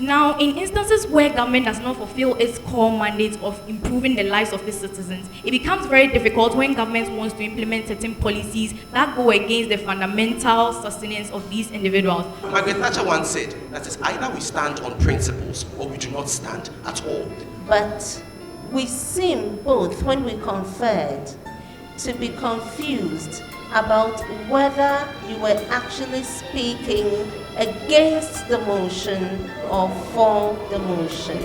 Now, in instances where government does not fulfill its core mandate of improving the lives of its citizens, it becomes very difficult when government wants to implement certain policies that go against the fundamental sustenance of these individuals. Margaret Thatcher once said that it's either we stand on principles or we do not stand at all. But we seem both, when we conferred, to be confused about whether you were actually speaking against the motion or for the motion.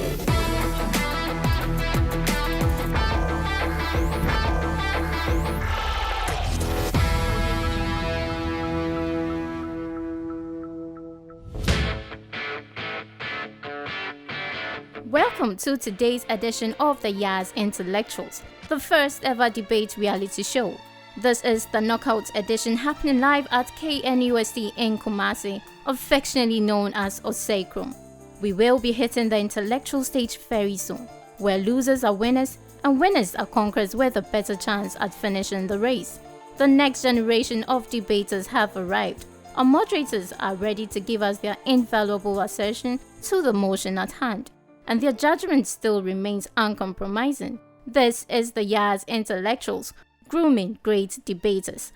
Welcome to today's edition of the Yaz Intellectuals, the first ever debate reality show. This is the Knockout edition happening live at KNUST in Kumasi, affectionately known as Osekrum. We will be hitting the intellectual stage very soon, where losers are winners and winners are conquerors with a better chance at finishing the race. The next generation of debaters have arrived. Our moderators are ready to give us their invaluable assertion to the motion at hand, and their judgment still remains uncompromising. This is the Yaz Intellectuals, grooming great debaters.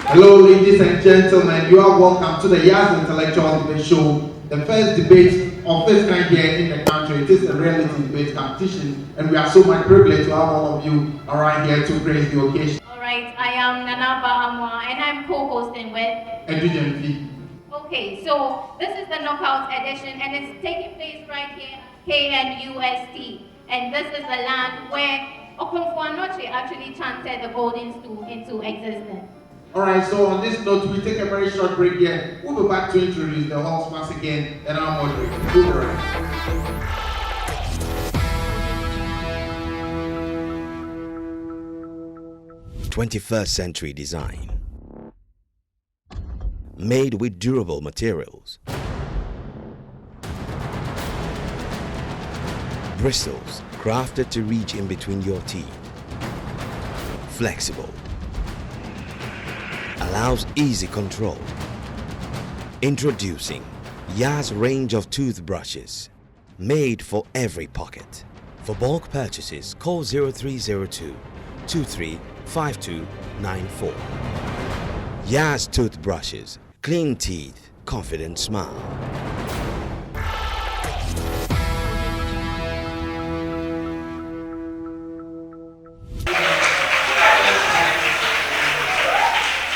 Hello, ladies and gentlemen. You are welcome to the Yaz Intellectual Debate Show, the first debate of this kind here in the country. It is a reality debate competition, and we are so much privileged to have all of you around here to grace the occasion. All right, I am Nanaba Amwa, and I'm co-hosting with Edugenfi. Okay, so this is the Knockout edition, and it's taking place right here at KNUST. And this is the land where Okonfuanoche actually chanted the golden stool into existence. Alright, so on this note, we take a very short break here. We'll be back to introduce the host once again and our moderator. We'll be right back. 21st century design. Made with durable materials. Bristles crafted to reach in between your teeth. Flexible. Allows easy control. Introducing Yaz range of toothbrushes. Made for every pocket. For bulk purchases, call 0302 235294. Yaz toothbrushes. Clean teeth, confident smile.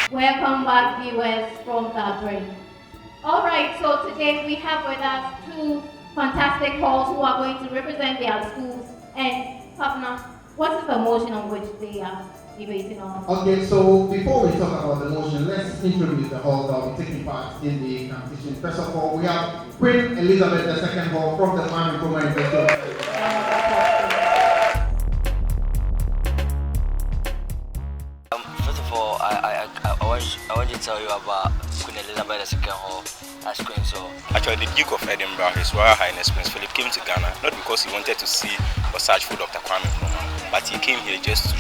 Welcome back, viewers from the break. All right, so today we have with us two fantastic halls who are going to represent their schools. And Pavna, what is the motion on which they are debating on? Okay, so before we talk about the motion, let's introduce the halls that will be taking part in the competition. First of all, we have Queen Elizabeth II Hall from the Nkrumah University. First of all, I want to tell you about Queen Elizabeth II Hall as Queen. So actually, the Duke of Edinburgh, His Royal Highness Prince Philip, came to Ghana not because he wanted to see or search for Dr. Kwame Nkrumah, but he came here just to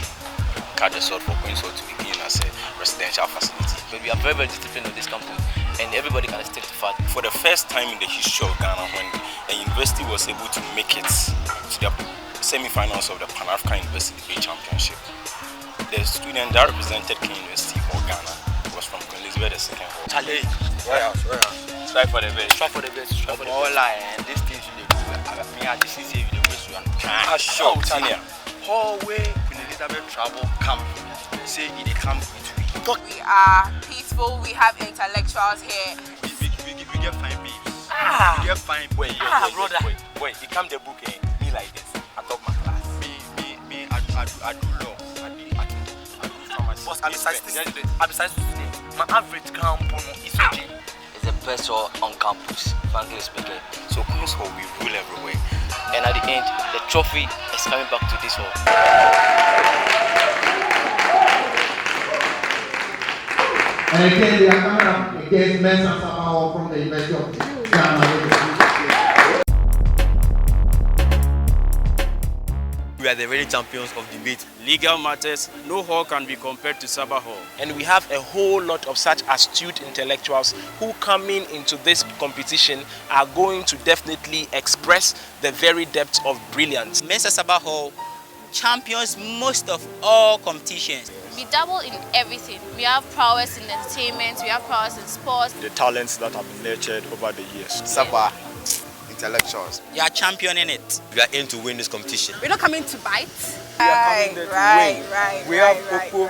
cut the sword for Queen's Hall to begin as a residential facility. But we are very, very disciplined with this company, and everybody can stick to fact. For the first time in the history of Ghana, when a university was able to make it to the semi-finals of the Pan-African University Debate Championship, the student that represented KNUST or Ghana was from Queen Elizabeth II Hall. Charlie, Where else? try for the best. Try for the best. Try for the best. All I and this thing should do. This is the best one. Sure, Tanya. Hallway Queen Elizabeth travel camp. Say it come between. We are peaceful. We have intellectuals here. We get fine babes. We get fine. Wait, brother. Wait. He come the book and me like this. I top my class. Me, I do law. I do pharmacy. But besides this, my average camp is okay. It's the best hall on campus, frankly speaking. So Queen's Hall, we rule everywhere. And at the end, the trophy is coming back to this hall. And again, they are coming up against Mensah Sarbah from the University of Ghana. We we are the reigning champions of debate. Legal matters, no hall can be compared to Sarbah Hall. And we have a whole lot of such astute intellectuals who coming into this competition are going to definitely express the very depth of brilliance. Mensah Sarbah Hall champions most of all competitions. We dabble in everything. We have prowess in entertainment, we have prowess in sports. The talents that have been nurtured over the years. Sarbah intellectuals. You are championing it. We are in to win this competition. We're not coming to bite. We are coming there to win. We have Popo,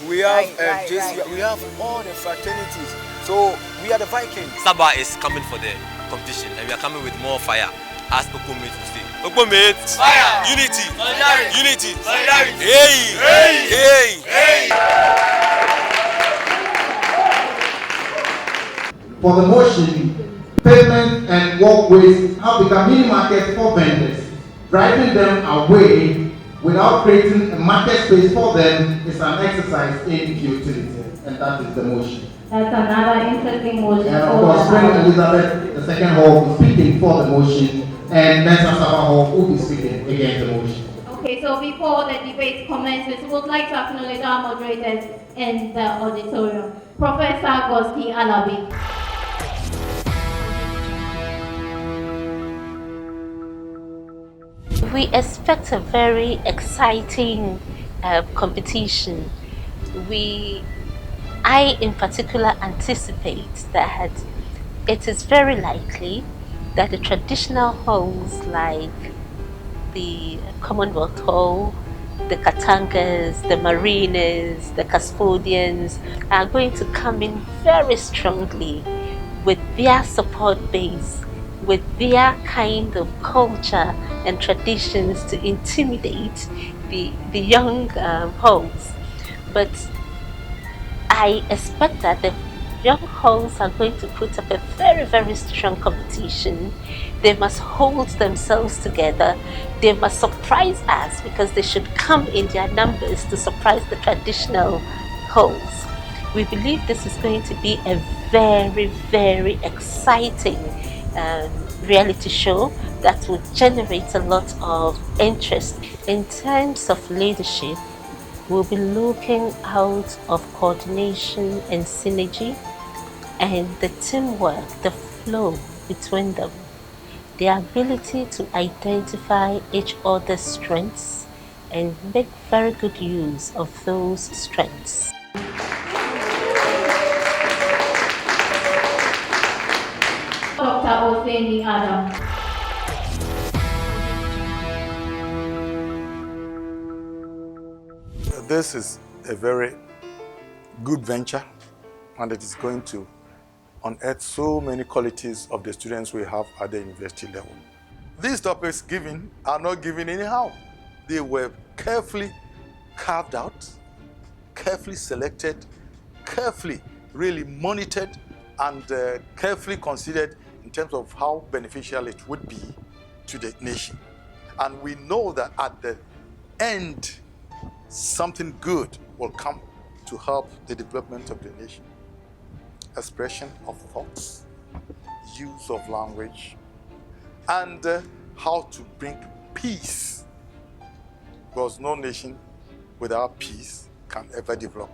we have JC, we have all the fraternities. So we are the Vikings. Sarbah is coming for the competition and we are coming with more fire. As Popo mates will say. Popo mates, fire! Unity! Solidarity! Unity! Solidarity! Hey! Hey! Hey! For the motion, pavements and walkways have become mini markets for vendors. Driving them away without creating a market space for them is an exercise in futility, and that is the motion. That's another interesting motion. And of course, Queen Elizabeth II Hall will be speaking for the motion, and Mensah Sarbah Hall will be speaking against the motion. Okay, so before the debate commences, we would like to acknowledge our moderators in the auditorium. Professor Goski Alabi. We expect a very exciting competition. I in particular anticipate that it is very likely that the traditional halls like the Commonwealth Hall, the Katangas, the Marinas, the Custodians are going to come in very strongly with their support base, with their kind of culture and traditions to intimidate the young halls. But I expect that the young halls are going to put up a very, very strong competition. They must hold themselves together. They must surprise us because they should come in their numbers to surprise the traditional halls. We believe this is going to be a very, very exciting reality show that will generate a lot of interest. In terms of leadership, we'll be looking out of coordination and synergy and the teamwork, the flow between them, the ability to identify each other's strengths and make very good use of those strengths. Dr. Oseni Adam. This is a very good venture, and it is going to unearth so many qualities of the students we have at the university level. These topics given are not given anyhow. They were carefully carved out, carefully selected, carefully really monitored, and carefully considered in terms of how beneficial it would be to the nation. And we know that at the end, something good will come to help the development of the nation. Expression of thoughts, use of language, and how to bring peace. Because no nation without peace can ever develop.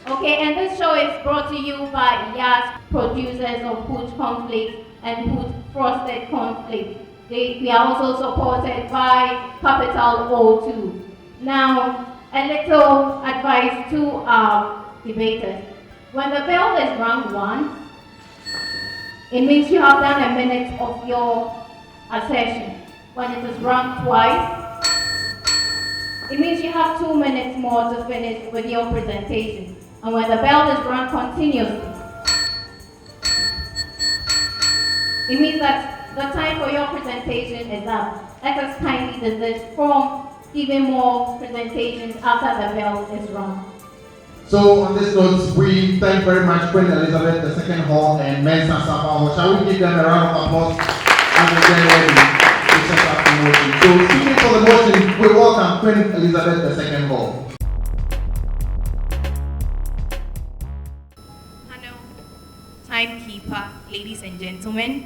Okay, and this show is brought to you by Yas, producers of Hood Conflict and Hood Frosted Conflict. We are also supported by Capital O2. Now, a little advice to our debaters. When the bell is rung once, it means you have done a minute of your assertion. When it is rung twice, it means you have 2 minutes more to finish with your presentation. And when the bell is rung continuously, it means that the time for your presentation is up. Let us kindly desist from giving more presentations after the bell is rung. So on this note, we thank very much Queen Elizabeth II Hall and Mensah Sarbah Hall. Shall we give them a round of applause as they get ready to set up the motion? So speaking for the motion, we welcome Queen Elizabeth II Hall. Timekeeper, ladies and gentlemen,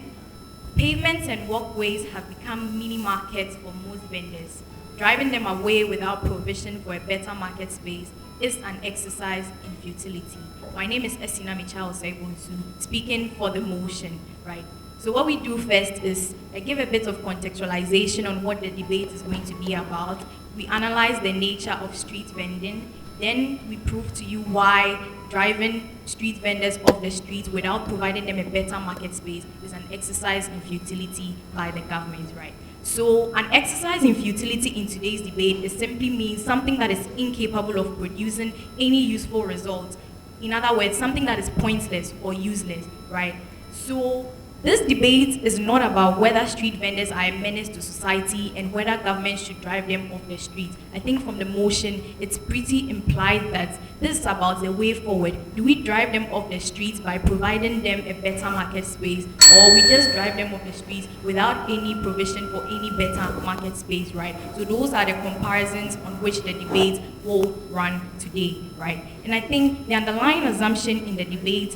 Pavements and walkways have become mini markets for most vendors. Driving them away without provision for a better market space is an exercise in futility. My name is Esina Michao Saibunsu, speaking for the motion, right? So what we do first is I give a bit of contextualization on what the debate is going to be about. We analyze the nature of street vending. Then we prove to you why driving street vendors off the street without providing them a better market space is an exercise in futility by the government, right? So an exercise in futility in today's debate is simply means something that is incapable of producing any useful result. In other words, something that is pointless or useless, right? So this debate is not about whether street vendors are a menace to society and whether government should drive them off the streets. I think from the motion, it's pretty implied that this is about the way forward. Do we drive them off the streets by providing them a better market space, or we just drive them off the streets without any provision for any better market space, right? So those are the comparisons on which the debate will run today, right? And I think the underlying assumption in the debate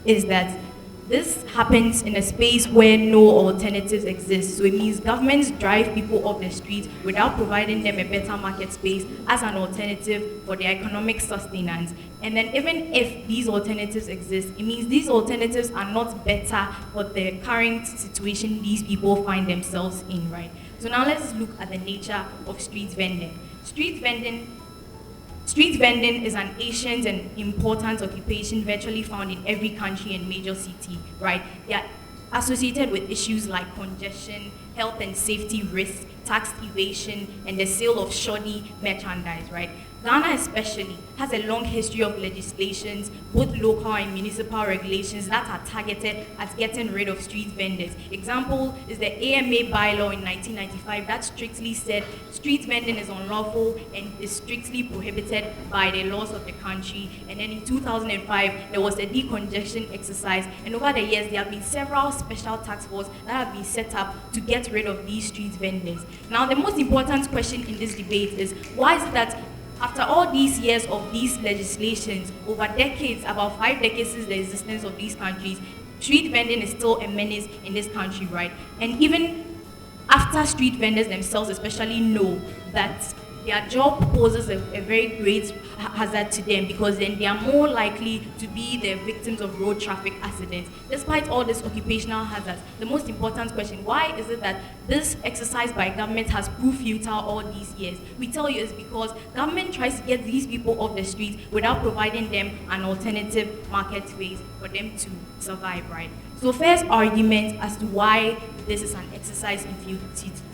is that this happens in a space where no alternatives exist. So it means governments drive people off the streets without providing them a better market space as an alternative for their economic sustenance. And then even if these alternatives exist, it means these alternatives are not better for the current situation these people find themselves in, right? So now let's look at the nature of street vending. Street vending is an ancient and important occupation virtually found in every country and major city, right? They are associated with issues like congestion, health and safety risks, tax evasion, and the sale of shoddy merchandise, right? Ghana especially has a long history of legislations, both local and municipal regulations that are targeted at getting rid of street vendors. Example is the AMA bylaw in 1995 that strictly said street vending is unlawful and is strictly prohibited by the laws of the country. And then in 2005, there was a decongestion exercise. And over the years, there have been several special task forces that have been set up to get rid of these street vendors. Now, the most important question in this debate is, why is it that after all these years of these legislations, over decades, about 5 decades since the existence of these countries, street vending is still a menace in this country, right? And even after street vendors themselves especially know that their job poses a very great hazard to them, because then they are more likely to be the victims of road traffic accidents. Despite all these occupational hazards, the most important question, why is it that this exercise by government has proved futile all these years? We tell you it's because government tries to get these people off the streets without providing them an alternative market space for them to survive, right? So first argument as to why this is an exercise in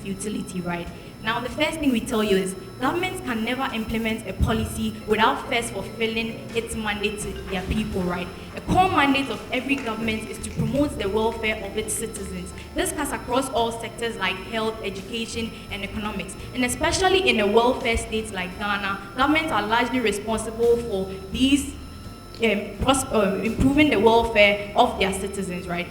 futility, right? Now, the first thing we tell you is governments can never implement a policy without first fulfilling its mandate to their people, right? A core mandate of every government is to promote the welfare of its citizens. This cuts across all sectors like health, education, and economics. And especially in a welfare state like Ghana, governments are largely responsible for these improving the welfare of their citizens, right?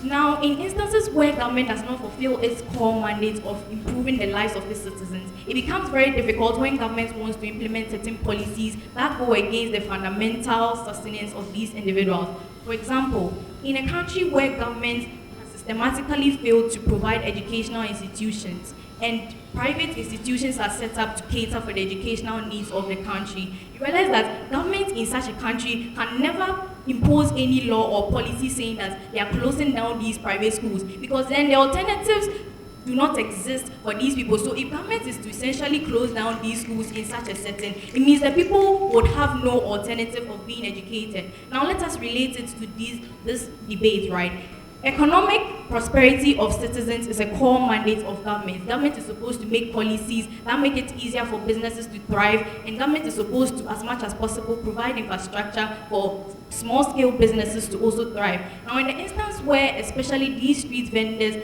Now, in instances where government does not fulfill its core mandate of improving the lives of its citizens, it becomes very difficult when government wants to implement certain policies that go against the fundamental sustenance of these individuals. For example, in a country where government has systematically failed to provide educational institutions, and private institutions are set up to cater for the educational needs of the country, you realize that government in such a country can never impose any law or policy saying that they are closing down these private schools, because then the alternatives do not exist for these people. So if government is to essentially close down these schools in such a setting, it means that people would have no alternative of being educated. Now let us relate it to this debate, right? Economic prosperity of citizens is a core mandate of government. Government is supposed to make policies that make it easier for businesses to thrive, and government is supposed to, as much as possible, provide infrastructure for small-scale businesses to also thrive. Now, in the instance where especially these street vendors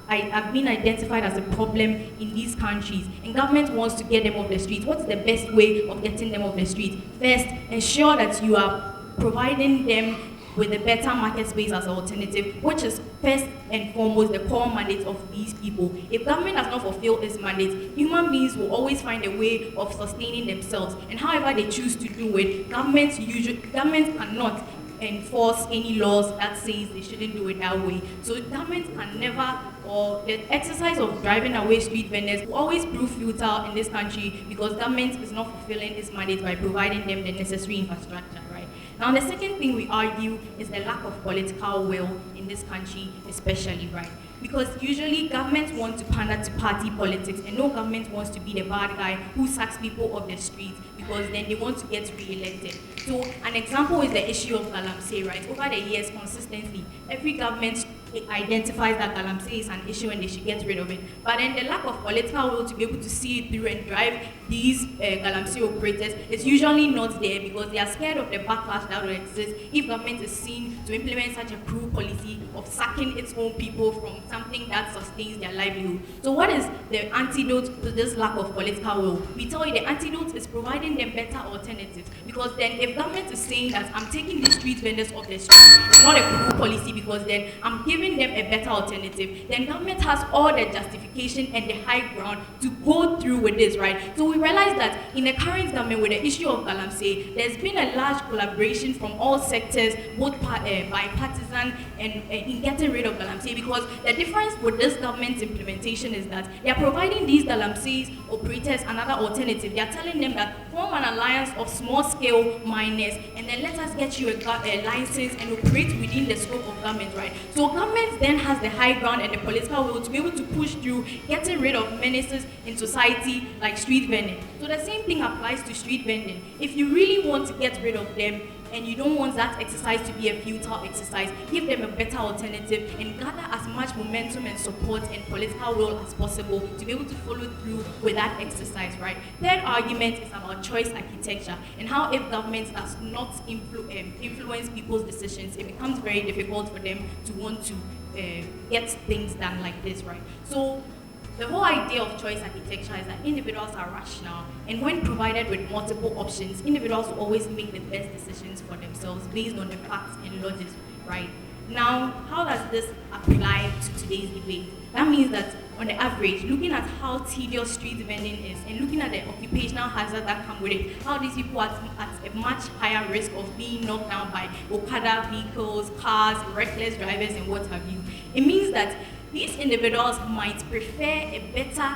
have been identified as a problem in these countries, and government wants to get them off the streets, what's the best way of getting them off the streets? First, ensure that you are providing them with a better market space as an alternative, which is first and foremost the core mandate of these people. If government does not fulfill its mandate, human beings will always find a way of sustaining themselves. And however they choose to do it, governments cannot enforce any laws that says they shouldn't do it that way. So government can never, or the exercise of driving away street vendors will always prove futile in this country because government is not fulfilling its mandate by providing them the necessary infrastructure, right? Now, the second thing we argue is the lack of political will in this country, especially, right? Because usually governments want to pander to party politics, and no government wants to be the bad guy who sacks people off the streets because then they want to get re-elected. So an example is the issue of Galamsey, right? Over the years, consistently, every government identifies that Galamsey is an issue and they should get rid of it. But then the lack of political will to be able to see it through and drive these Galamsey operators is usually not there because they are scared of the backlash that will exist if government is seen to implement such a cruel policy of sacking its own people from something that sustains their livelihood. So what is the antidote to this lack of political will? We tell you the antidote is providing them better alternatives, because then if government is saying that I'm taking these street vendors off the street, it's not a cruel policy because then I'm giving them a better alternative, then government has all the justification and the high ground to go through with this, right? So we realize that in the current government with the issue of Galamsey, there's been a large collaboration from all sectors, both bipartisan and in getting rid of Galamsey, because the difference with this government's implementation is that they are providing these Galamsey operators another alternative. They are telling them that form an alliance of small-scale miners and then let us get you a license and operate within the scope of government, right? So government then has the high ground and the political will to be able to push through getting rid of menaces in society like street vending. So the same thing applies to street vending. If you really want to get rid of them and you don't want that exercise to be a futile exercise, give them a better alternative and gather as much momentum and support and political will as possible to be able to follow through with that exercise, right? Third argument is about choice architecture and how if government does not influence people's decisions, it becomes very difficult for them to want to get things done like this, right? So the whole idea of choice architecture is that individuals are rational, and when provided with multiple options, individuals will always make the best decisions for themselves based on the facts and logic, right? Now, how does this apply to today's debate? That means that on the average, looking at how tedious street vending is and looking at the occupational hazard that come with it, how these people are at a much higher risk of being knocked down by Okada vehicles, cars, reckless drivers, and what have you, it means that these individuals might prefer a better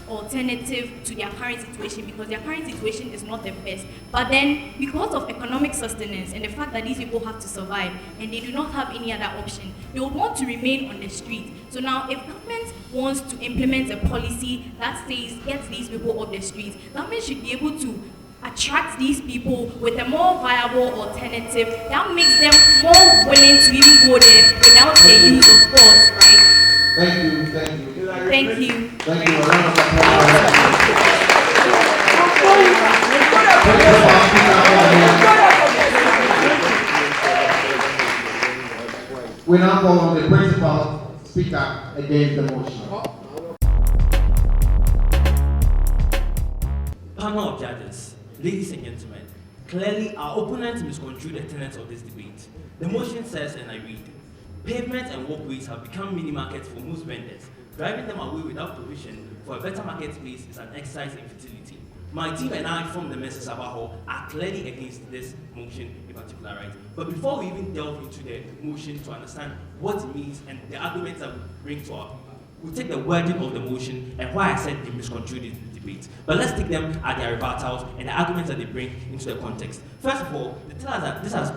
alternative to their current situation because their current situation is not the best. But then, because of economic sustenance and the fact that these people have to survive and they do not have any other option, they will want to remain on the street. So now, if government wants to implement a policy that says get these people off the streets, government should be able to attract these people with a more viable alternative that makes them more willing to even go there without the use of force, right? Thank you, thank you. Thank you. Thank you. A round of applause. We now call on the principal speaker against the motion. Panel of judges, ladies and gentlemen, clearly our opponents misconstrued the tenets of this debate. The motion says, and I read, pavements and walkways have become mini markets for most vendors. Driving them away without provision for a better market space is an exercise in futility. My team and I from the Mensah Sarbah are clearly against this motion in particular, right? But before we even delve into the motion to understand what it means and the arguments that we bring to our people, we'll take the wording of the motion and why I said they misconstrued the debate. But let's take them at their rebuttals and the arguments that they bring into the context. First of all, they tell us that this has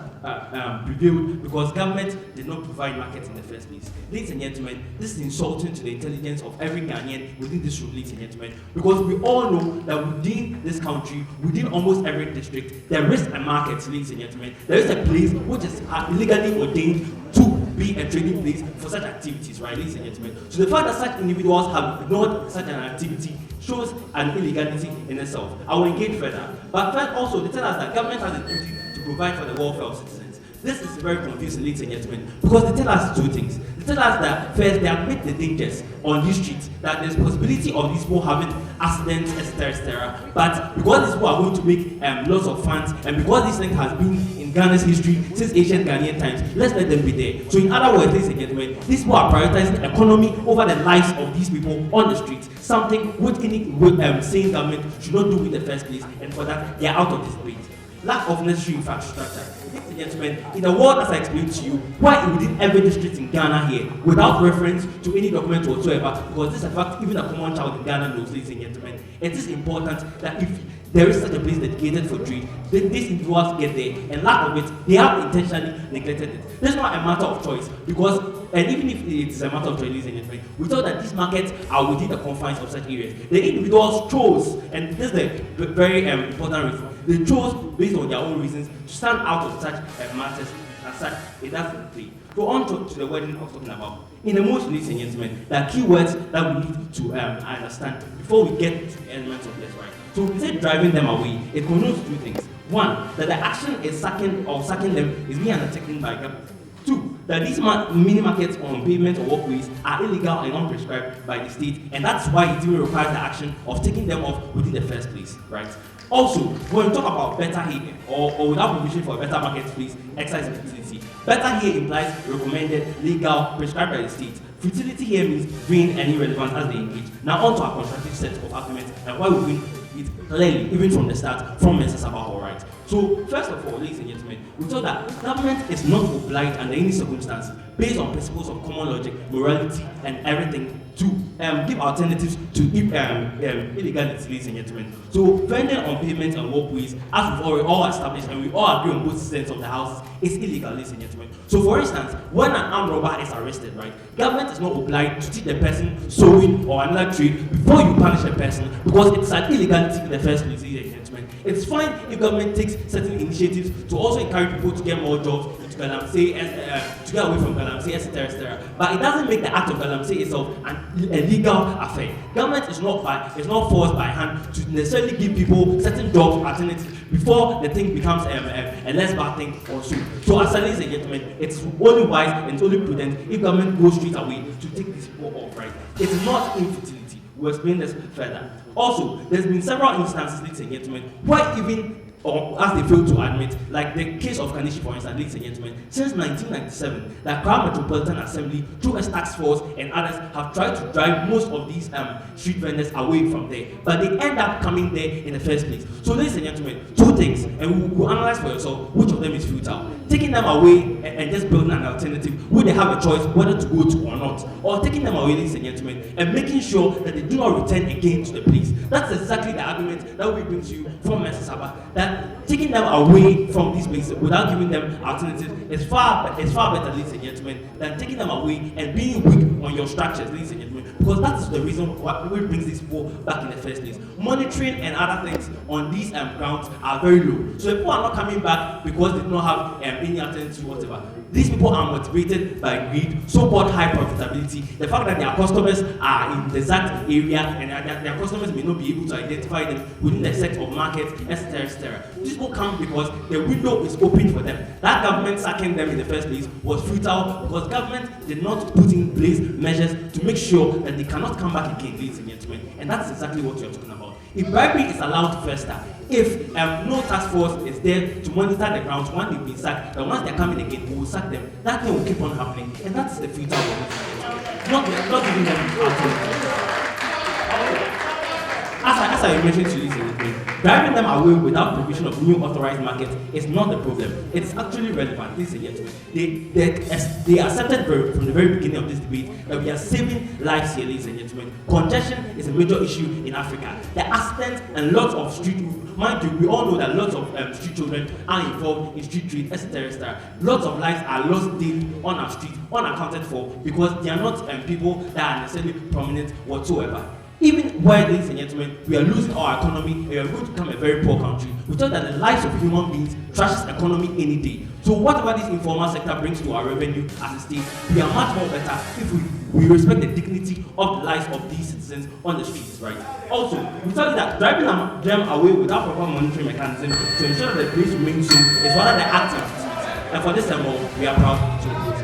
prevailed because government did not provide markets in the first place. Ladies and gentlemen, this is insulting to the intelligence of every Ghanaian within this room, ladies and gentlemen, because we all know that within this country, within almost every district, there is a market, ladies and gentlemen. There is a place which is illegally ordained to be a trading place for such activities, right, ladies and gentlemen? So the fact that such individuals have ignored such an activity shows an illegality in itself. I will engage further. But first also, they tell us that government has a duty to provide for the welfare of citizens. This is very confusing, ladies and gentlemen, because they tell us two things. They tell us that first, they admit the dangers on these streets, that there's possibility of these people having accidents, etc. But because these people are going to make lots of funds, and because this thing has been in Ghana's history since ancient Ghanaian times, let's let them be there. So in other words, ladies and gentlemen, these people are prioritizing economy over the lives of these people on the streets, something which any sane government should not do in the first place, and for that, they are out of this debate. Lack of necessary infrastructure. ladies and gentlemen, in a world, as I explained to you, why within every district in Ghana here, without reference to any document whatsoever, because this is a fact even a common child in Ghana knows, ladies and gentlemen, it is important that if there is such a place dedicated for trade, then these individuals get there, and lack of it, they have intentionally neglected it. This is not a matter of choice, because, and even if it is a matter of choice, ladies and gentlemen, we thought that these markets are within the confines of such areas. The individuals chose, and this is the very important reason, they chose based on their own reasons to stand out of such matters and such. It doesn't play. So on to the wording I was talking about. In emotion, ladies and gentlemen, there are key words that we need to understand before we get to the elements of this, right? So we say driving them away, it connotes two things. One, that the action is sacking them is being undertaken by government. Two, that these mini markets on pavements or walkways are illegal and unprescribed by the state, and that's why it even requires the action of taking them off within the first place, right? Also, when we talk about better here or without provision for a better marketplace, exercise and futility, better here implies recommended, legal, prescribed by the state. Futility here means doing any relevant as they engage. Now on to our constructive set of arguments and why we win it clearly, even from the start, from Mensah Sarbah, right? So, first of all, ladies and gentlemen, we thought that government is not obliged under any circumstances, based on principles of common logic, morality, and everything, to give alternatives to illegality, ladies and gentlemen. So, vending on pavements and walkways, as we've already all established, and we all agree on both sides of the houses, is illegal, ladies and gentlemen. So, for instance, when an armed robber is arrested, right, government is not obliged to teach the person sewing or another trade before you punish a person, because it's an illegality in the first place, ladies and gentlemen. It's fine if government takes certain initiatives to also encourage people to get more jobs into Galamsey, to get away from Galamsey, etc., etc. But it doesn't make the act of Galamsey itself a legal affair. Government is not forced by hand to necessarily give people certain jobs alternatives before the thing becomes a less bad thing or so. So as ladies and gentlemen, it's only wise and it's only prudent if government goes straight away to take these people off, right? It's not infutility. We'll explain this further. Also, there's been several instances, ladies and gentlemen, where even or as they fail to admit, like the case of Kanishi, for instance, ladies and gentlemen, since 1997, the Accra Metropolitan Assembly, through its task force and others, have tried to drive most of these street vendors away from there, but they end up coming there in the first place. So, ladies and gentlemen, two things, and we'll analyze for yourself which of them is futile. Taking them away and just building an alternative where they have a choice whether to go to or not, or taking them away, ladies and gentlemen, and making sure that they do not return again to the place. That's exactly the argument that we bring to you from Mensah Sarbah, that taking them away from these places without giving them alternatives is far better, ladies and gentlemen, than taking them away and being weak on your structures, ladies and gentlemen, because that is the reason why we brings these people back in the first place. Monitoring and other things on these grounds are very low. So if people are not coming back because they do not have any alternative whatever, these people are motivated by greed, so-called high profitability, the fact that their customers are in the exact area and their customers may not be able to identify them within the set of markets, etc., etc. These people come because the window is open for them. That government sacking them in the first place was futile because government did not put in place measures to make sure that they cannot come back again, ladies and gentlemen. And that's exactly what you're talking about. If bribery is allowed to fester, if no task force is there to monitor the grounds once they've been sacked, then once they're coming again, we will sack them. That thing will keep on happening, and that's the future of it. Not giving them alternatives. As I mentioned to you, driving them away without provision of new authorized markets is not the problem. It's actually relevant. Listen, they accepted from the very beginning of this debate that we are saving lives here, ladies and gentlemen. Congestion is a major issue in Africa. The accidents and lots of street, mind you, we all know that lots of street children are involved in street trade, etc., etc. Lots of lives are lost daily on our street, unaccounted for, because they are not people that are necessarily prominent whatsoever. Even where, ladies and gentlemen, we are losing our economy and we are going to become a very poor country, we thought that the lives of human beings trashes economy any day. So whatever this informal sector brings to our revenue as a state, we are much more better if we respect the dignity of the lives of these citizens on the streets, right? Also, we tell you that driving them away without proper monitoring mechanism to ensure that the place remains so is one of the activities. And for this time, we are proud to oppose.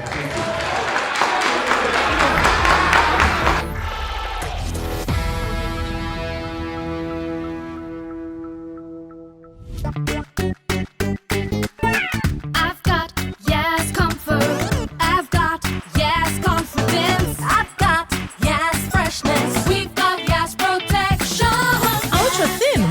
Thank you.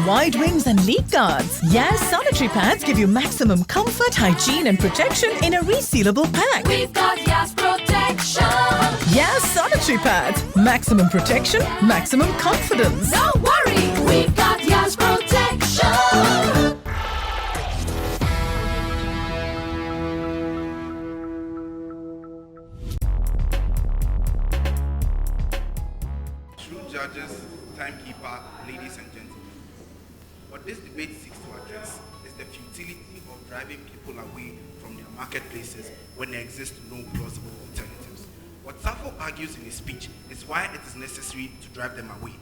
wide wings and leak guards. Yaz sanitary pads give you maximum comfort, hygiene and protection in a resealable pack. We've got Yaz protection. Yaz sanitary pads. Maximum protection, maximum confidence. Don't worry, we've got Yaz protection. Judges, timekeeper, ladies and gentlemen. What this debate seeks to address is the futility of driving people away from their marketplaces when there exist no plausible alternatives. What Safo argues in his speech is why it is necessary to drive them away.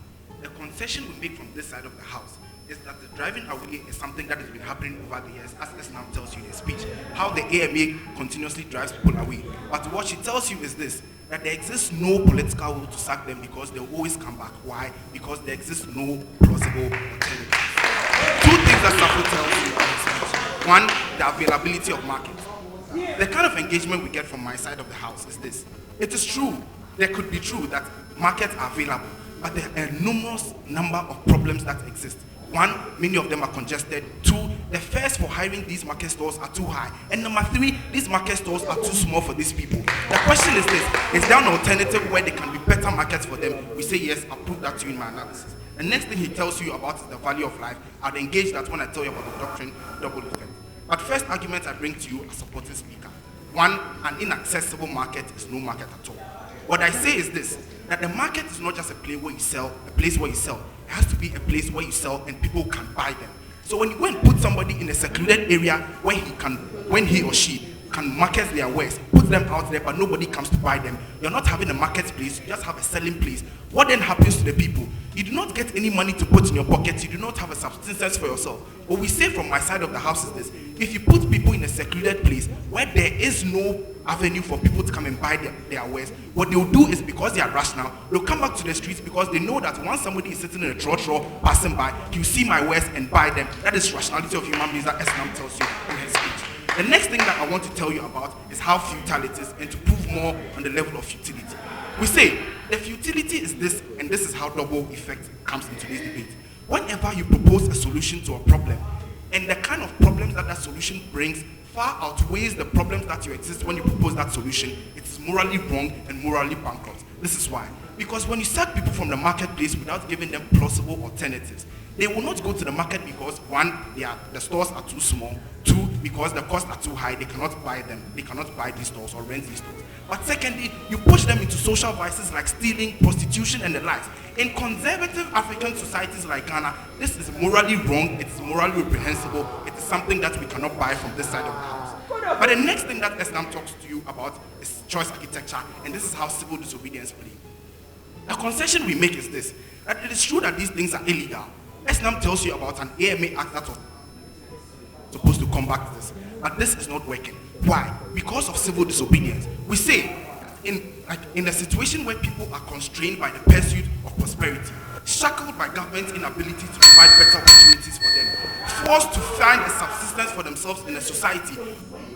The concession we make from this side of the house is that the driving away is something that has been happening over the years, as now tells you in his speech, how the AMA continuously drives people away. But what she tells you is this, that there exists no political will to sack them because they'll always come back. Why? Because there exists no plausible alternatives. Two things that Safo tells you in his speech. One, the availability of markets. The kind of engagement we get from my side of the house is this. It is true, there could be true that markets are available, but there are a numerous number of problems that exist. One, many of them are congested. Two, the fares for hiring these market stores are too high. And number three, these market stores are too small for these people. The question is this, is there an alternative where there can be better markets for them? We say yes, I'll prove that to you in my analysis. The next thing he tells you about is the value of life. I'd engage that when I tell you about the doctrine, double effect. But first argument I bring to you as supporting speaker. One, an inaccessible market is no market at all. What I say is this, that the market is not just a place where you sell, It has to be a place where you sell and people can buy them. So when you go and put somebody in a secluded area where when he or she can market their wares, put them out there, but nobody comes to buy them, you're not having a marketplace, you just have a selling place. What then happens to the people? You do not get any money to put in your pocket, you do not have a subsistence for yourself. What we say from my side of the house is this, if you put people in a secluded place where there is no avenue for people to come and buy their wares, what they'll do is, because they are rational, they'll come back to the streets because they know that once somebody is sitting in a trotro passing by, he'll see my wares and buy them. That is rationality of human beings that Eslam tells you in his speech. The next thing that I want to tell you about is how futile it is, and to prove more on the level of futility. We say the futility is this, and this is how double effect comes into this debate. Whenever you propose a solution to a problem, and the kind of problems that solution brings far outweighs the problems that you exist when you propose that solution, it is morally wrong and morally bankrupt. This is why. Because when you sack people from the marketplace without giving them plausible alternatives, they will not go to the market because one, the stores are too small. Two, because the costs are too high, they cannot buy them. They cannot buy these stores or rent these stores. But secondly, you push them into social vices like stealing, prostitution, and the likes. In conservative African societies like Ghana, this is morally wrong, it is morally reprehensible, it is something that we cannot buy from this side of the house. But the next thing that Islam talks to you about is choice architecture, and this is how civil disobedience plays. The concession we make is this, that it is true that these things are illegal. Islam tells you about an AMA Act that was supposed to combat this, but this is not working. Why? Because of civil disobedience. We say, in a situation where people are constrained by the pursuit of prosperity, shackled by government's inability to provide better opportunities for them, forced to find a subsistence for themselves in a society,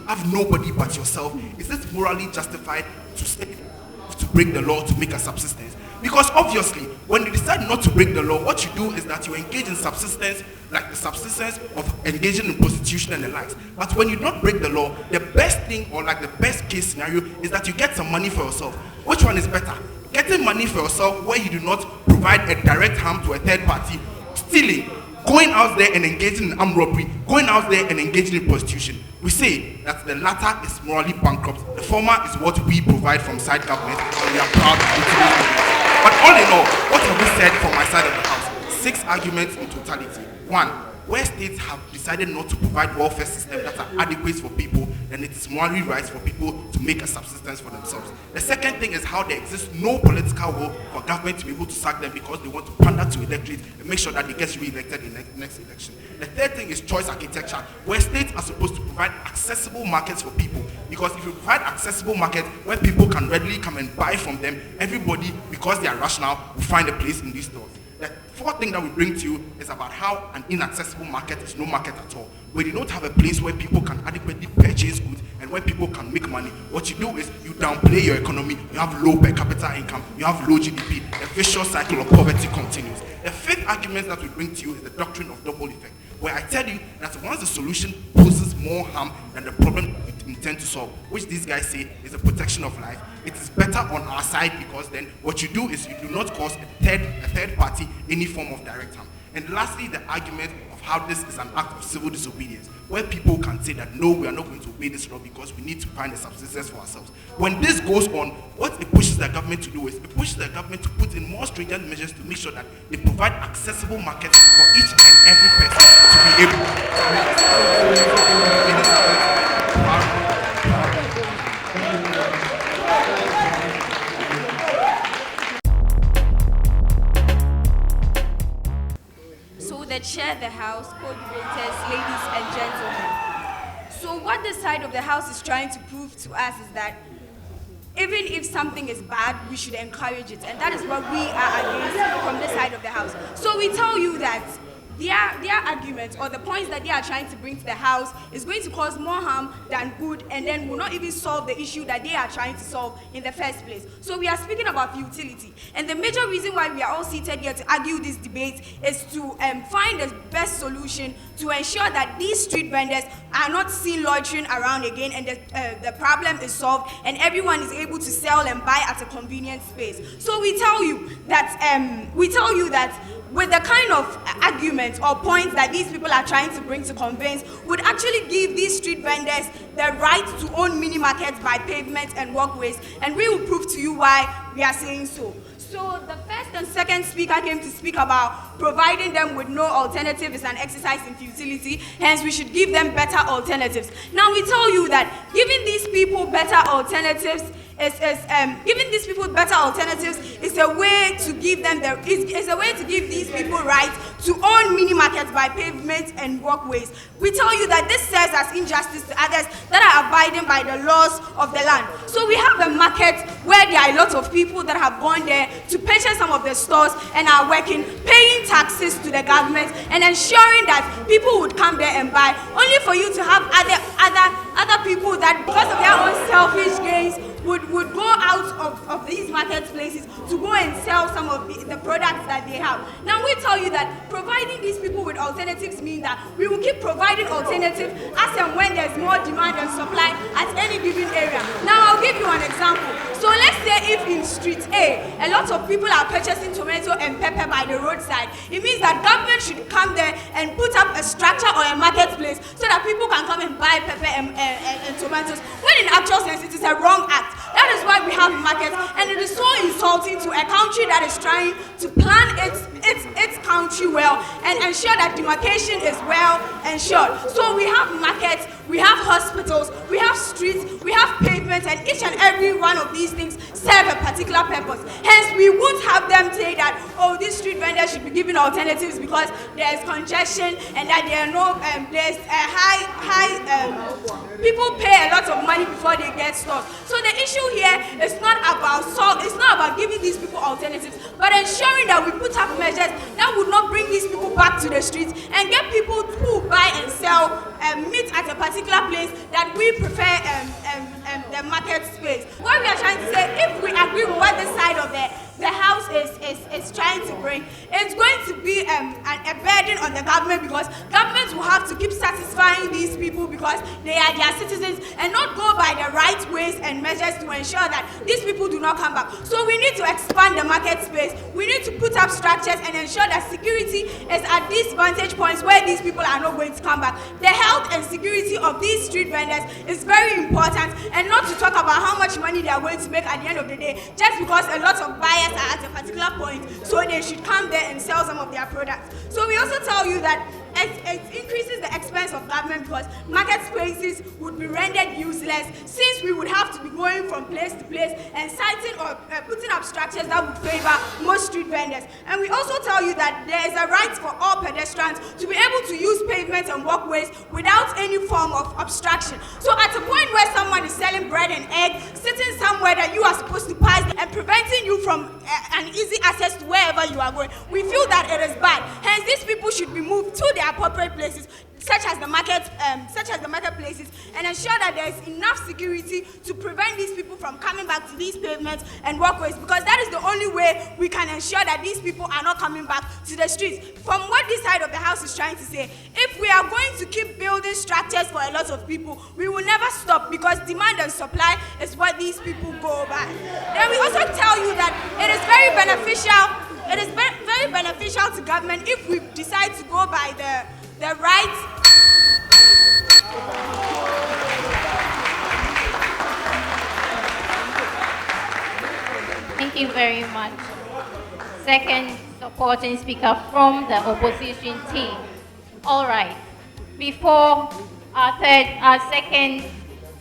have nobody but yourself, is it morally justified to break the law to make a subsistence? Because obviously, when you decide not to break the law, what you do is that you engage in subsistence, like the subsistence of engaging in prostitution and the likes. But when you don't break the law, the best thing, or like the best case scenario, is that you get some money for yourself. Which one is better? Getting money for yourself where you do not provide a direct harm to a third party, stealing, going out there and engaging in armed robbery, going out there and engaging in prostitution. We say that the latter is morally bankrupt. The former is what we provide from side government, and we are proud to utilize. But all in all, what have we said from my side of the house? 6 arguments in totality. 1, where states have decided not to provide welfare systems that are adequate for people, then it is morally right for people to make a subsistence for themselves. The second thing is how there exists no political will for government to be able to sack them because they want to pander to electorate and make sure that they get re-elected in the next election. The third thing is choice architecture, where states are supposed to provide accessible markets for people. Because if you provide accessible markets where people can readily come and buy from them, everybody, because they are rational, will find a place in these stores. The fourth thing that we bring to you is about how an inaccessible market is no market at all. We do not have a place where people can adequately purchase goods and where people can make money. What you do is you downplay your economy, you have low per capita income, you have low GDP. The vicious cycle of poverty continues. The fifth argument that we bring to you is the doctrine of double effect, where I tell you that once the solution poses more harm than the problem it intends to solve, which these guys say is the protection of life, it is better on our side, because then what you do is you do not cause a third party any form of direct harm. And lastly, the argument of how this is an act of civil disobedience, where people can say that no, we are not going to obey this law because we need to find a subsistence for ourselves. When this goes on, what it pushes the government to do is it pushes the government to put in more stringent measures to make sure that they provide accessible markets for each and every person to be able the chair of the House, co-debaters, ladies and gentlemen. So what this side of the House is trying to prove to us is that even if something is bad, we should encourage it. And that is what we are against from this side of the House. So we tell you that their arguments or the points that they are trying to bring to the House is going to cause more harm than good, and then will not even solve the issue that they are trying to solve in the first place. So we are speaking about futility, and the major reason why we are all seated here to argue this debate is to find the best solution to ensure that these street vendors are not seen loitering around again, and the problem is solved and everyone is able to sell and buy at a convenient space. So we tell you that with the kind of arguments or points that these people are trying to bring to convince would actually give these street vendors the right to own mini markets by pavements and walkways, and we will prove to you why we are saying so. So the first and second speaker came to speak about providing them with no alternative is an exercise in futility, hence we should give them better alternatives. Now we tell you that giving these people better alternatives is a way to give them is a way to give these people right to own mini markets by pavements and walkways. We tell you that this serves as injustice to others that are abiding by the laws of the land. So we have a market where there are a lot of people that have gone there to purchase some of the stores and are working, paying taxes to the government and ensuring that people would come there and buy, only for you to have other people that, because of their own selfish gains, would go out of these marketplaces to go and sell some of the products that they have. Now we tell you that providing these people with alternatives means that we will keep providing alternatives as and when there's more demand and supply at any given area. Now I'll give you an example. So let's say if in street A, a lot of people are purchasing tomato and pepper by the roadside, it means that government should come there and put up a structure or a marketplace so that people can come and buy pepper and tomatoes, when in actual sense it is a wrong act. That is why we have markets, and it is so insulting to a country that is trying to plan its country well and ensure that demarcation is well ensured. So we have markets, we have hospitals, we have streets, we have pavements, and each and every one of these things serve a particular purpose. Hence, we won't have them say that, oh, these street vendors should be given alternatives because there is congestion and that there are no, there's a people pay a lot of money before they get stores. So the issue here is not about giving these people alternatives, but ensuring that we put up measures that would not bring these people back to the streets and get people who buy and sell meat at a particular place that we prefer the market space. What we are trying to say, if we agree with what this side of the House is trying to bring, it's going to be a burden on the government, because governments will have to keep satisfying these people because they are their citizens and not go by the right ways and measures to ensure that these people do not come back. So we need to expand the market space. We need to put up structures and ensure that security is at these vantage points where these people are not going to come back. The health and security of these street vendors is very important, and not to talk about how much money they are going to make at the end of the day, just because a lot of buyers are at a particular point, so they should come there and sell some of their products. So we also tell you that it increases the expense of government, because market spaces would be rendered useless, since we would have to be going from place to place and citing or putting up structures that would favor most street vendors. And we also tell you that there is a right for all pedestrians to be able to use pavements and walkways without any form of obstruction. So at a point where someone is selling bread and egg, sitting somewhere that you are supposed to pass and preventing you from an easy access to wherever you are going, we feel that it is bad. Hence, these people should be moved to their appropriate places. such as the marketplaces, and ensure that there is enough security to prevent these people from coming back to these pavements and walkways, because that is the only way we can ensure that these people are not coming back to the streets. From what this side of the house is trying to say, if we are going to keep building structures for a lot of people, we will never stop, because demand and supply is what these people go by. Then we also tell you that it is very beneficial. It is very beneficial to government if we decide to go by the rights. Thank you very much. Second supporting speaker from the opposition team. All right. Before our second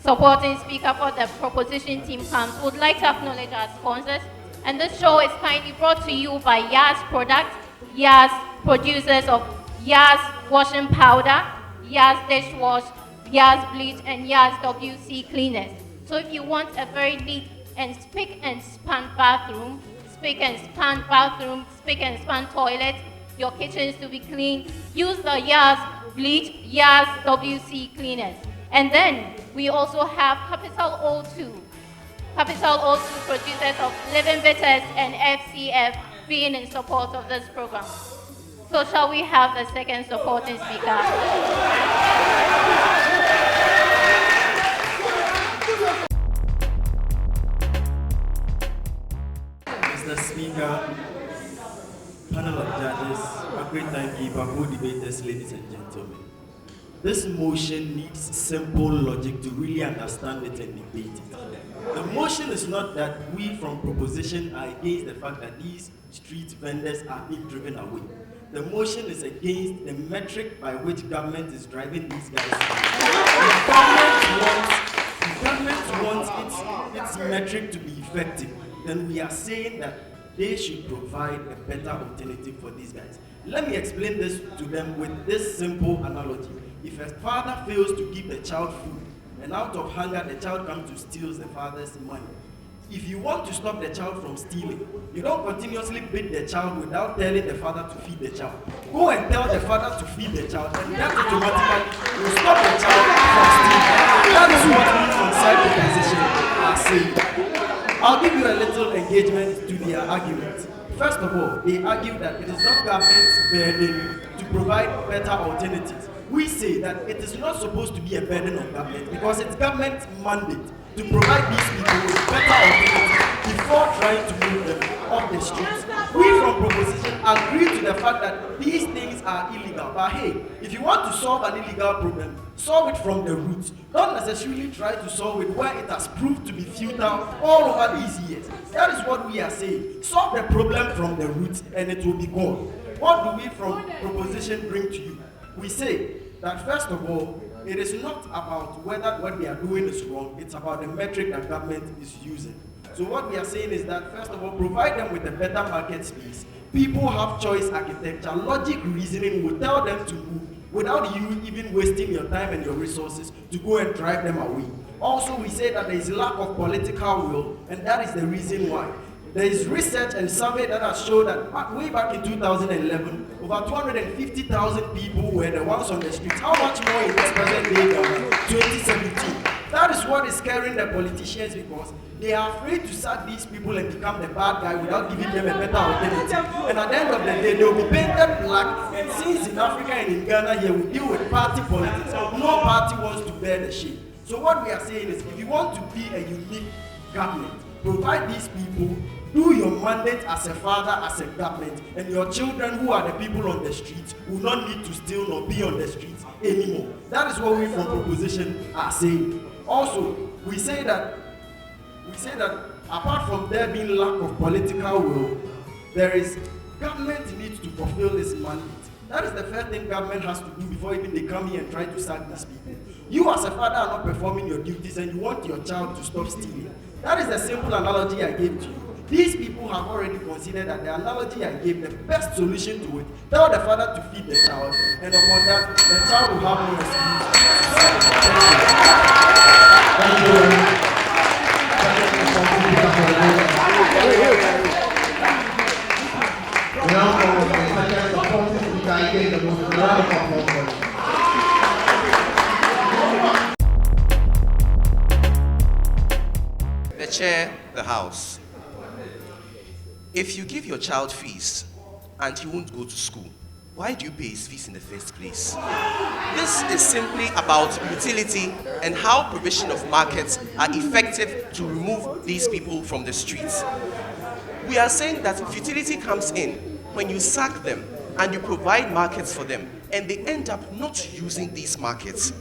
supporting speaker for the proposition team comes, would like to acknowledge our sponsors. And this show is kindly brought to you by Yas Products, Yas producers of Yas washing powder, Yas dishwash, Yas bleach, and Yas WC cleaners. So if you want a very neat and spick and span bathroom, spick and span toilet, your kitchens to be clean, use the Yas bleach, Yas WC cleaners. And then we also have Capital O2. Capital O2 producers of Living Bitters and FCF being in support of this program. So shall we have the second supporting speaker? Mr. Speaker, panel of judges, a great timekeeper, co-debaters, ladies and gentlemen. This motion needs simple logic to really understand it and debate it. The motion is not that we from proposition are against the fact that these street vendors are being driven away. The motion is against the metric by which government is driving these guys. The government wants its metric to be effective. Then we are saying that they should provide a better alternative for these guys. Let me explain this to them with this simple analogy. If a father fails to give the child food, and out of hunger the child comes to steal the father's money, if you want to stop the child from stealing, you don't continuously beat the child without telling the father to feed the child. Go and tell the father to feed the child, and that automatically will stop the child from stealing. That is what we from side opposition are saying. I'll give you a little engagement to their argument. First of all, they argue that it is not government's burden to provide better alternatives. We say that it is not supposed to be a burden on government because it's government's mandate to provide these people with better alternatives before trying to move them off the streets. We from proposition agree to the fact that these things are illegal. But hey, if you want to solve an illegal problem, solve it from the roots. Don't necessarily try to solve it where it has proved to be futile all over these years. That is what we are saying. Solve the problem from the roots and it will be gone. What do we from proposition bring to you? We say that first of all, it is not about whether what they are doing is wrong, it's about the metric that government is using. So what we are saying is that first of all, provide them with a better market space. People have choice architecture, logic reasoning will tell them to move without you even wasting your time and your resources to go and drive them away. Also, we say that there is lack of political will, and that is the reason why. There is research and survey that has shown that way back in 2011, over 250,000 people were the ones on the streets. How much more in this present day than 2017? That is what is scaring the politicians because they are afraid to sack these people and become the bad guy without giving them a better alternative. And at the end of the day, they will be painted black. And since in Africa and in Ghana here, we deal with party politics. No party wants to bear the shame. So what we are saying is, if you want to be a unique government, provide these people, do your mandate as a father, as a government, and your children who are the people on the streets will not need to steal nor be on the streets anymore. That is what we from proposition are saying. Also, we say that apart from there being lack of political will, there is government needs to fulfill its mandate. That is the first thing government has to do before even they come here and try to sack these people. You as a father are not performing your duties and you want your child to stop stealing. That is the simple analogy I gave to you. These people have already considered that the analogy I gave, the best solution to it, tell the father to feed the child, and upon that, the child will have no excuse. chair, the house. If you give your child fees and he won't go to school, why do you pay his fees in the first place? This is simply about utility and how provision of markets are effective to remove these people from the streets. We are saying that futility comes in when you sack them and you provide markets for them and they end up not using these markets.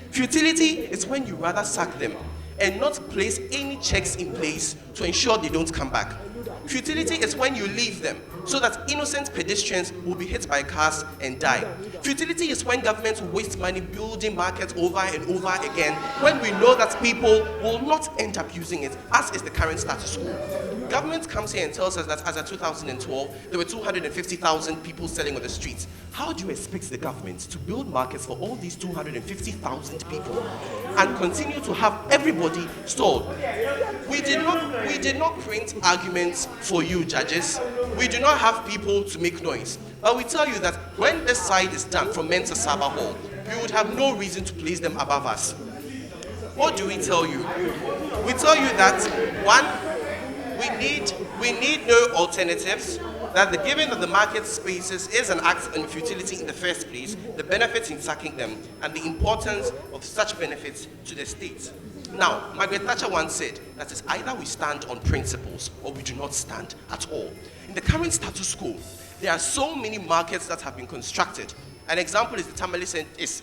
Futility is when you rather sack them and not place any checks in place to ensure they don't come back. Futility is when you leave them so that innocent pedestrians will be hit by cars and die. Futility is when governments waste money building markets over and over again when we know that people will not end up using it, as is the current status quo. Government comes here and tells us that as of 2012, there were 250,000 people selling on the streets. How do you expect the government to build markets for all these 250,000 people and continue to have everybody stalled? We did not print arguments for you, judges. We do not have people to make noise. But we tell you that when this side is done from Mensah Sarbah Hall, you would have no reason to place them above us. What do we tell you? We tell you that, one, we need no alternatives, that the giving of the market spaces is an act on futility in the first place, the benefits in sacking them, and the importance of such benefits to the state. Now, Margaret Thatcher once said that it's either we stand on principles or we do not stand at all. In the current status quo, there are so many markets that have been constructed. An example is the Tamale is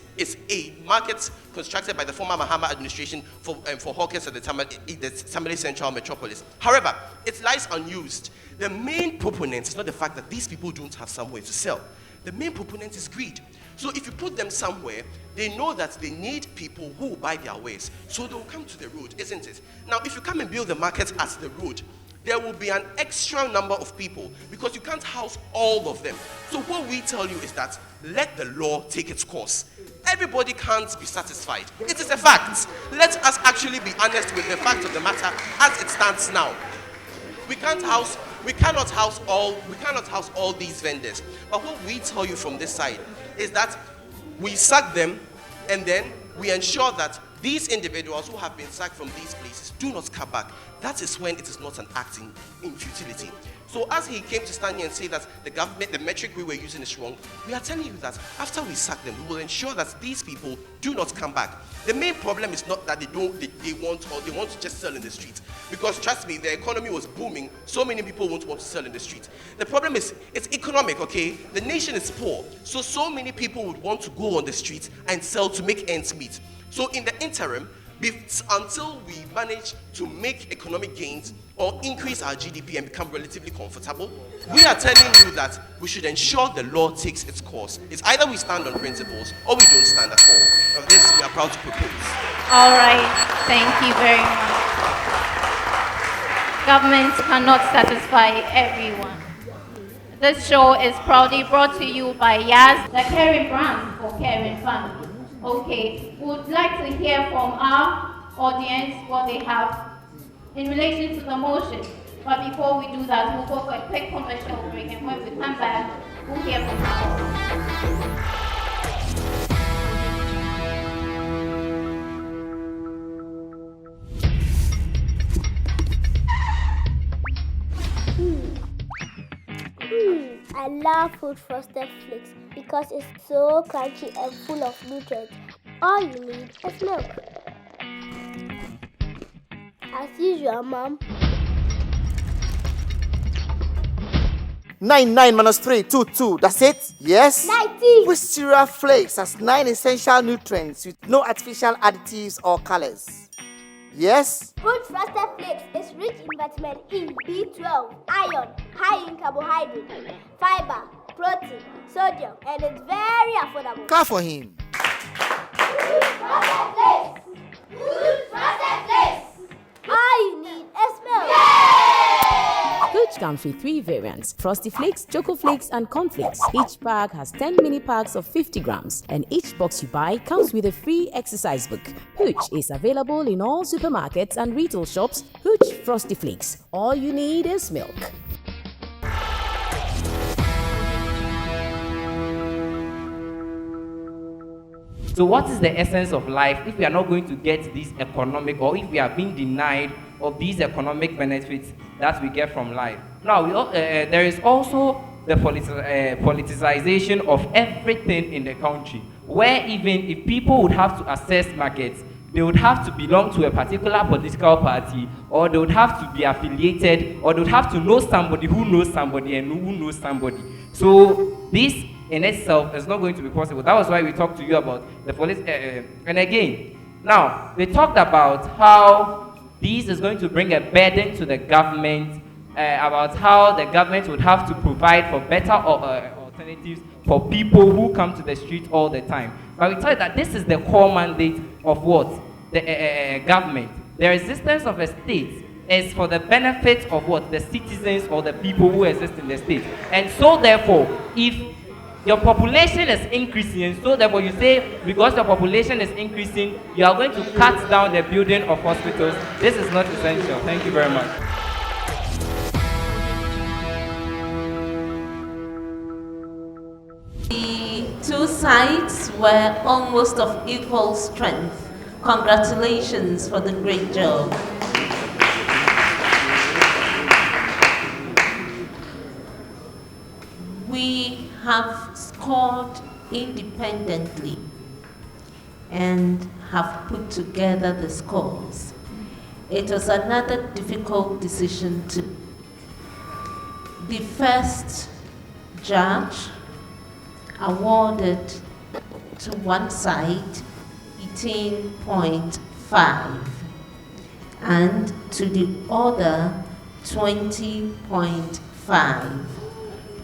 a market constructed by the former Mahama administration for hawkers at the Tamale Central Metropolis. However, it lies unused. The main proponent is not the fact that these people don't have somewhere to sell. The main proponent is greed. So if you put them somewhere, they know that they need people who will buy their wares. So they'll come to the road, isn't it? Now, if you come and build the market at the road, there will be an extra number of people because you can't house all of them. So what we tell you is that let the law take its course. Everybody can't be satisfied. It is a fact. Let us actually be honest with the fact of the matter as it stands now. We cannot house all these vendors. But what we tell you from this side is that we sack them and then we ensure that these individuals who have been sacked from these places do not come back. That is when it is not an act in futility. So as he came to stand here and say that the government, the metric we were using is wrong, we are telling you that after we sack them, we will ensure that these people do not come back. The main problem is not that they want to just sell in the street. Because trust me, the economy was booming, so many people won't want to sell in the street. The problem is, it's economic, okay? The nation is poor, so many people would want to go on the street and sell to make ends meet. So in the interim, until we manage to make economic gains or increase our GDP and become relatively comfortable, we are telling you that we should ensure the law takes its course. It's either we stand on principles or we don't stand at all. Of this, we are proud to propose. All right, thank you very much. Government cannot satisfy everyone. This show is proudly brought to you by Yaz, the caring brand for caring family. Okay, we would like to hear from our audience what they have in relation to the motion. But before we do that, we'll go for a quick commercial break, and when we come back, we'll hear from I love Food Frosted Flakes because it's so crunchy and full of nutrients. All you need is milk. As usual, Mom. 9 minus 3, 2. That's it? Yes? 90. Wisteria Flakes has 9 essential nutrients with no artificial additives or colors. Yes? Food Frosted Flakes is rich in vitamin E, B12, iron, high in carbohydrate, fiber, protein, sodium, and it's very affordable. Clap for him. Food Frosted Flakes! Food Frosted Flakes! All you need is milk. Pooch comes with 3 variants: Frosty Flakes, Choco Flakes, and Cornflakes. Each pack has 10 mini packs of 50 grams, and each box you buy comes with a free exercise book. Pooch is available in all supermarkets and retail shops. Pooch Frosty Flakes. All you need is milk. So what is the essence of life if we are not going to get this economic, or if we are being denied of these economic benefits that we get from life. Now, there is also the politicization of everything in the country, where even if people would have to access markets, they would have to belong to a particular political party, or they would have to be affiliated, or they would have to know somebody who knows somebody and who knows somebody. So this in itself is not going to be possible. That was why we talked to you about the police. And again, now, we talked about how this is going to bring a burden to the government, about how the government would have to provide for better alternatives for people who come to the street all the time. But we tell you that this is the core mandate of what? The government. The existence of a state is for the benefit of what? The citizens or the people who exist in the state. And so therefore, if your population is increasing, and so therefore you say, because your population is increasing, you are going to cut down the building of hospitals. This is not essential. Thank you very much. The two sides were almost of equal strength. Congratulations for the great job. We have scored independently and have put together the scores. It was another difficult decision to. The first judge awarded to one side 18.5 and to the other 20.5.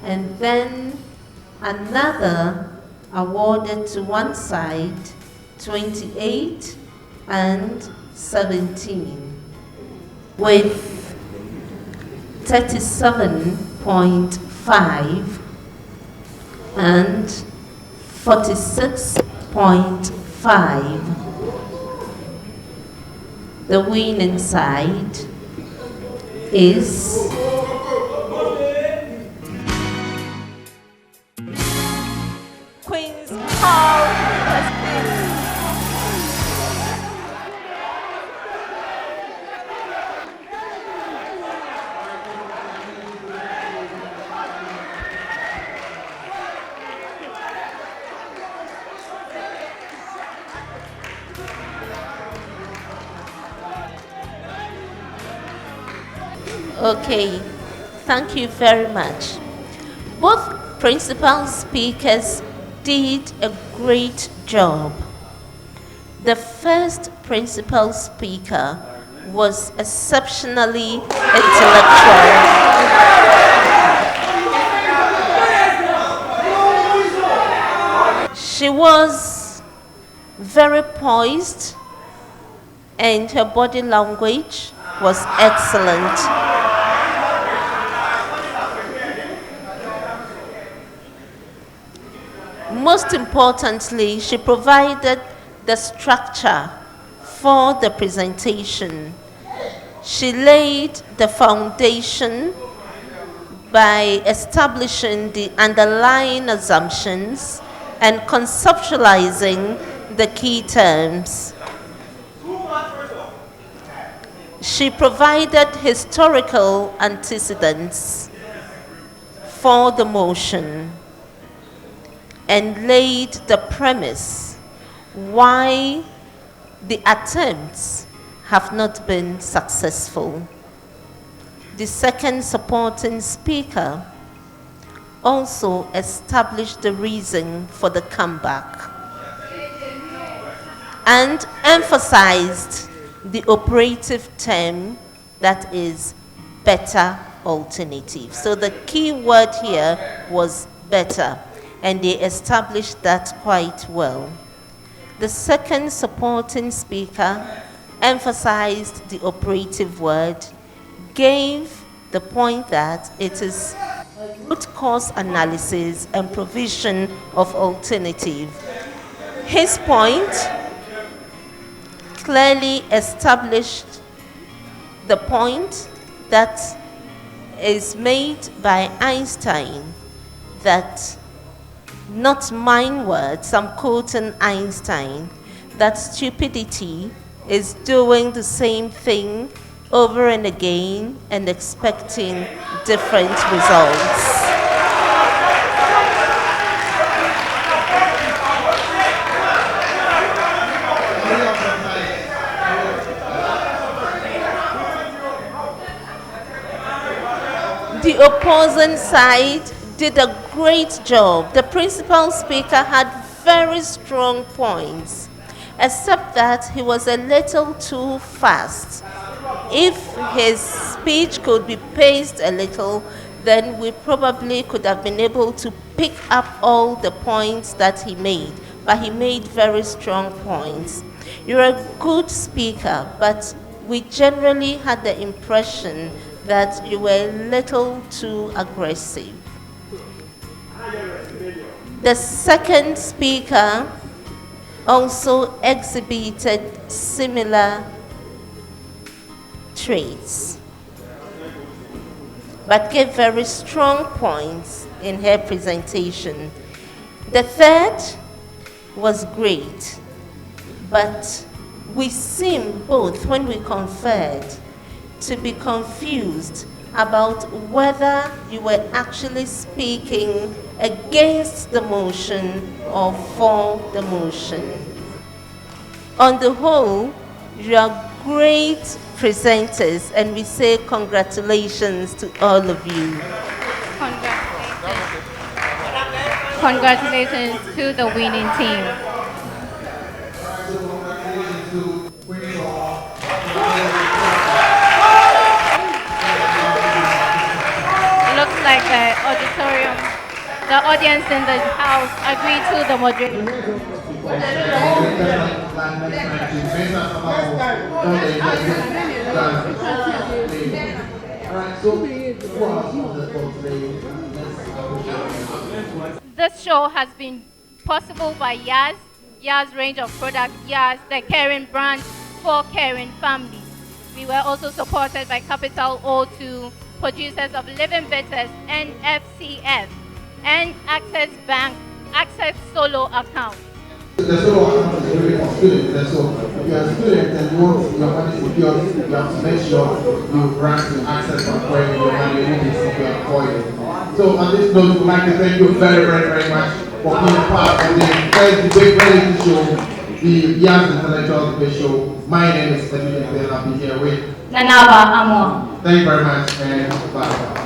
And then another awarded to one side 28 and 17, with 37.5 and 46.5. The winning side is Queen's Hall. Okay, thank you very much. Both principal speakers did a great job. The first principal speaker was exceptionally intellectual. She was very poised and her body language was excellent. Most importantly, she provided the structure for the presentation. She laid the foundation by establishing the underlying assumptions and conceptualizing the key terms. She provided historical antecedents for the motion and laid the premise why the attempts have not been successful. The second supporting speaker also established the reason for the comeback and emphasized the operative term, that is better alternative. So the key word here was better, and they established that quite well. The second supporting speaker emphasized the operative word, gave the point that it is root cause analysis and provision of alternative. His point clearly established the point that is made by Einstein, that, not mine words, I'm quoting Einstein, that stupidity is doing the same thing over and again and expecting different results. The opposing side did a great job. The principal speaker had very strong points, except that he was a little too fast. If his speech could be paced a little, then we probably could have been able to pick up all the points that he made. But he made very strong points. You're a good speaker, but we generally had the impression that you were a little too aggressive. The second speaker also exhibited similar traits, but gave very strong points in her presentation. The third was great, but we seemed both, when we conferred, to be confused about whether you were actually speaking against the motion or for the motion. On the whole, you are great presenters, and we say congratulations to all of you. Congratulations to the winning team. Looks like the auditorium, the audience in the house agreed to the moderator. This show has been possible by Yaz range of products, Yaz, the caring brand for caring families. We were also supported by Capital O2, producers of Living Bitters, NFCF, and Access Bank, Access Solo Account. The solo account is really for students, and so if you're a student and you want your money secured, you have to make sure you grant to Access Bank where your money will be secured for you. So on this note, we'd like to thank you very, very, very much for being part of the first debate reality show, the Yaz Intellectual Debate Show. My name is Emily, and I'll be here with Nanaba Amo. Thank you very much, and bye.